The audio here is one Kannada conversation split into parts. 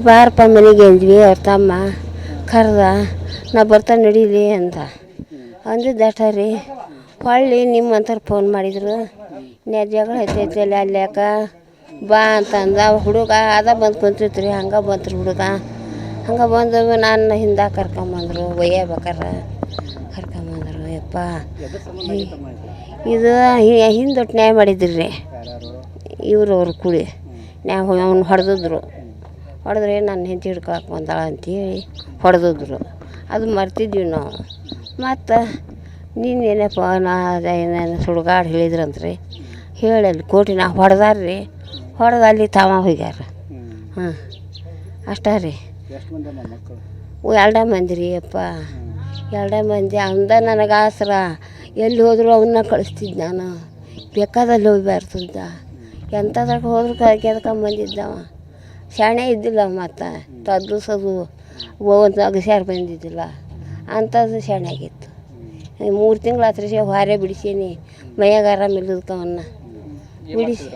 ಬಾರಪ್ಪ ಮನೆಗೆ ಅಂದ್ವಿ. ಅವ್ರ ತಮ್ಮ ಕರೆದ, ನಾ ಬರ್ತಾನೆ ನಡೀಲಿ ಅಂತ ಅಂದಿದ್ದಟ ರೀ. ಹೊಳ್ಳಿ ನಿಮ್ಮಂಥವ್ರು ಫೋನ್ ಮಾಡಿದ್ರು, ಜಗಳ ಐತೈತಿ ಅಲ್ಲಿ ಯಾಕ ಬಾ ಅಂತಂದ. ಹುಡುಗ ಅದ ಬಂದು ಕುಂತಿತ್ತು ರೀ. ಹಂಗೆ ಬಂತು ಹುಡುಗ. ಹಂಗೆ ಬಂದು ನಾನು ಹಿಂದೆ ಕರ್ಕೊಂಬಂದರು. ಒಯ್ಯಬೇಕಾರೆ ಕರ್ಕೊಂಬಂದರು. ಯಪ್ಪ ಇದು ಹಿಂದೊಟ್ಟು ನ್ಯಾಯ ಮಾಡಿದ್ರಿ ರೀ ಇವ್ರವ್ರು ಕೂಡಿ. ನ್ಯಾಯ ಅವ್ನು ಹೊಡೆದಿದ್ರು. ಹೊಡೆದ್ರೆ ನನ್ನ ಹೆಂಡತಿ ಹಿಡ್ಕೊಳಕ್ಕೆ ಬಂದಾಳ ಅಂಥೇಳಿ ಹೊಡೆದಿದ್ರು. ಅದು ಮರ್ತಿದ್ವಿ ನಾವು. ಮತ್ತು ನೀನೇನಪ್ಪ ಏನೇನು ಸುಡ್ಗಾಡು ಹೇಳಿದ್ರಂತ್ರಿ. ಹೇಳಿ ಅಲ್ಲಿ ಕೋಟಿನ ಹೊಡೆದಾರ್ರಿ. ಹೊಡೆದು ಅಲ್ಲಿ ತಾವ ಹೋಗ್ಯಾರ. ಹಾಂ ಅಷ್ಟೇ ರೀ. ಎರಡೇ ಮಂದಿ ರೀ ಅಪ್ಪ, ಎರಡೇ ಮಂದಿ. ಅಂದ ನನಗೆ ಆಸರ ಎಲ್ಲಿ ಹೋದರೂ ಅವನ್ನ ಕಳಿಸ್ತಿದ್ದೆ ನಾನು. ಬೇಕಾದಲ್ಲಿ ಹೋಗ್ಬಾರ್ತಿದ್ದ. ಎಂಥದ್ರಾಗ ಹೋದ್ರು ಕೆದ್ಕೊಂಬಂದಿದ್ದವ. ಶಾಣೆ ಇದ್ದಿಲ್ಲ. ಮತ್ತು ತದ್ದುಸೋದು ಒಂದು ಅಗಸ್ಯಾರು ಬಂದಿದ್ದಿಲ್ಲ. ಅಂಥದ್ದು ಶಾಣೆ ಆಗಿತ್ತು. 3 ತಿಂಗಳು ಹತ್ರ ಹೊರೆ ಬಿಡಿಸೀನಿ. ಮೈಯಾಗ ಆರಾಮಿಲ್ಲದಕ್ಕೆ ಅವನ್ನ ಬಿಡಿಸಿ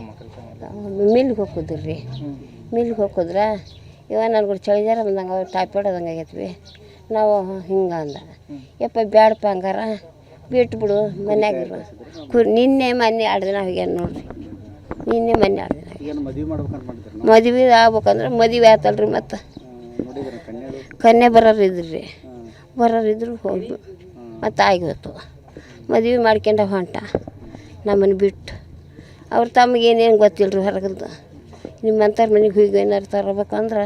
ಮಿಲ್ಗೆ ಹೋಗಿದ್ರಿ ರೀ. ಮಿಲ್ಗೆ ಹೋಗಿದ್ರೆ ಇವ ನನಗೆ ಚಳಿಗಾರ ಬಂದಂಗೆ ಟೈಫಾಯ್ಡ್ ಆದಂಗೆ ಆಗೈತ್ವಿ. ನಾವು ಹಿಂಗೆ ಅಂದ. ಯಪ್ಪ ಬ್ಯಾಡಪ್ಪ ಹಂಗಾರ ಬಿಟ್ಬಿಡು ಮನ್ಯಾಗಿರು. ನಿನ್ನೆ ಮೊನ್ನೆ 2 ದಿನ ಹೋಗ್ಯಾನ ನೋಡ್ರಿ. ನಿನ್ನೆ ಮೊನ್ನೆ 2 ದಿನ ಮದುವೆ ಆಗ್ಬೇಕಂದ್ರೆ ಮದುವೆ ಆಯ್ತಲ್ರಿ. ಮತ್ತು ಕನ್ಯೆ ಬರೋರು ರೀ. ಬರೋರಿದ್ರು ಹೋಗಿ ಮತ್ತು ಆಗಿತ್ತು. ಮದುವೆ ಮಾಡ್ಕೊಂಡು ಹೊಂಟ ನಮ್ಮನ್ನು ಬಿಟ್ಟು. ಅವ್ರ ತಮಗೇನೇನು ಗೊತ್ತಿಲ್ಲ ರೀ ಹೊರಗಲ್ದು. ನಿಮ್ಮಂಥವ್ರ ಮನೆಗೆ ಹೋಗಿ ಏನಾರು ತರಬೇಕಂದ್ರೆ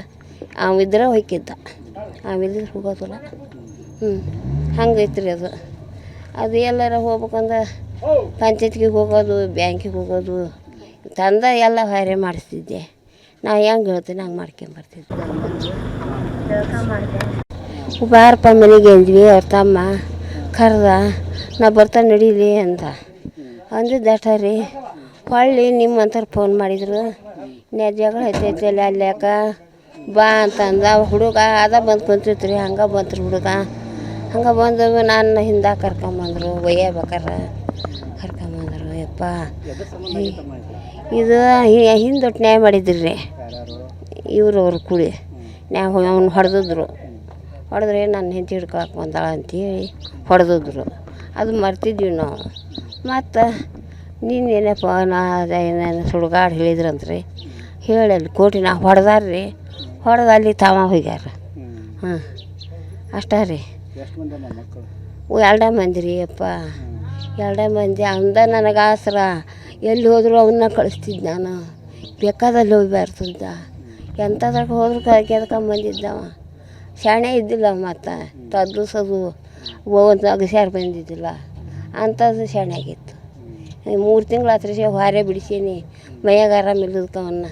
ಅವಿದ್ರೆ ಹೊಯ್ಕಿದ್ದ. ಅವಿದ್ರೆ ಹೋಗೋದಿಲ್ಲ. ಹಂಗೈತೆ ರೀ ಅದು. ಅದು ಎಲ್ಲಾರ ಹೋಗ್ಬೇಕಂದ್ರೆ ಪಂಚಾಯತ್ಗೆ ಹೋಗೋದು, ಬ್ಯಾಂಕಿಗೆ ಹೋಗೋದು ತಂದ ಎಲ್ಲ ಹೊರೆ ಮಾಡಿಸ್ತಿದ್ದೆ. ನಾ ಹೆಂಗೆ ಹೇಳ್ತೀನಿ ಹಂಗೆ ಮಾಡ್ಕೊಂಬರ್ತಿದ್ದೆ. ಬಾರಪ್ಪ ಮನೆಗೆ ಅಂದ್ವಿ. ಅವ್ರ ತಮ್ಮ ಕರೆದ, ನಾ ಬರ್ತಾನೆ ನಡೀಲಿ ಅಂತ ಅಂದಿದ್ದಟ ರೀ. ಹೊಳ್ಳಿ ನಿಮ್ಮಂಥವ್ರು ಫೋನ್ ಮಾಡಿದ್ರು, ಜಗಳ ಐತೈತಿ ಅಲ್ಲಿ ಯಾಕ ಬಾ ಅಂತಂದ. ಹುಡುಗ ಅದ ಬಂದು ಕುಂತಿತ್ತು ರೀ. ಹಂಗೆ ಬಂತು ಹುಡುಗ. ಹಂಗೆ ಬಂದು ನಾನು ಹಿಂದೆ ಕರ್ಕೊಂಬಂದರು. ಒಯ್ಯಬೇಕಾರೆ ಕರ್ಕೊಂಬಂದರು. ಯಪ್ಪ ಇದು ಹಿಂದೊಟ್ಟು ನ್ಯಾಯ ಮಾಡಿದ್ರಿ ರೀ ಇವ್ರವ್ರು ಕೂಡಿ. ನ್ಯಾಯ ಅವ್ನು ಹೊಡೆದಿದ್ರು. ಹೊಡೆದ್ರೆ ನನ್ನ ಹೆಂಡತಿ ಹಿಡ್ಕೊಳಕ್ಕೆ ಬಂದಾಳ ಅಂಥೇಳಿ ಹೊಡೆದಿದ್ರು. ಅದು ಮರ್ತಿದ್ವಿ ನಾವು. ಮತ್ತು ನೀನೇನಪ್ಪ ಏನೇನು ಸುಡ್ಗಾಡು ಹೇಳಿದ್ರಂತ್ರಿ. ಹೇಳಿ ಅಲ್ಲಿ ಕೋಟಿನ ಹೊಡೆದಾರ್ರಿ. ಹೊಡೆದು ಅಲ್ಲಿ ತಾವ ಹೋಗ್ಯಾರ. ಹಾಂ ಅಷ್ಟೇ ರೀ. ಎರಡೇ ಮಂದಿ ರೀ ಅಪ್ಪ, ಎರಡೇ ಮಂದಿ. ಅಂದ ನನಗೆ ಆಸರ ಎಲ್ಲಿ ಹೋದರೂ ಅವನ್ನ ಕಳಿಸ್ತಿದ್ದೆ ನಾನು. ಬೇಕಾದಲ್ಲಿ ಹೋಗ್ಬಾರ್ತಿದ್ದ. ಎಂಥದ್ರಾಗ ಹೋದ್ರು ಕೆದ್ಕೊಂಬಂದಿದ್ದವ. ಶಾಣೆ ಇದ್ದಿಲ್ಲ. ಮತ್ತು ತದ್ದುಸೋದು ಒಂದು ಅಗಸ್ಯಾರು ಬಂದಿದ್ದಿಲ್ಲ. ಅಂಥದ್ದು ಶಾಣೆ ಆಗಿತ್ತು. 3 ತಿಂಗಳು ಹತ್ರ ಹೊರೆ ಬಿಡಿಸೀನಿ. ಮೈಯಾಗ ಆರಾಮಿಲ್ಲದಕ್ಕೆ ಅವನ್ನ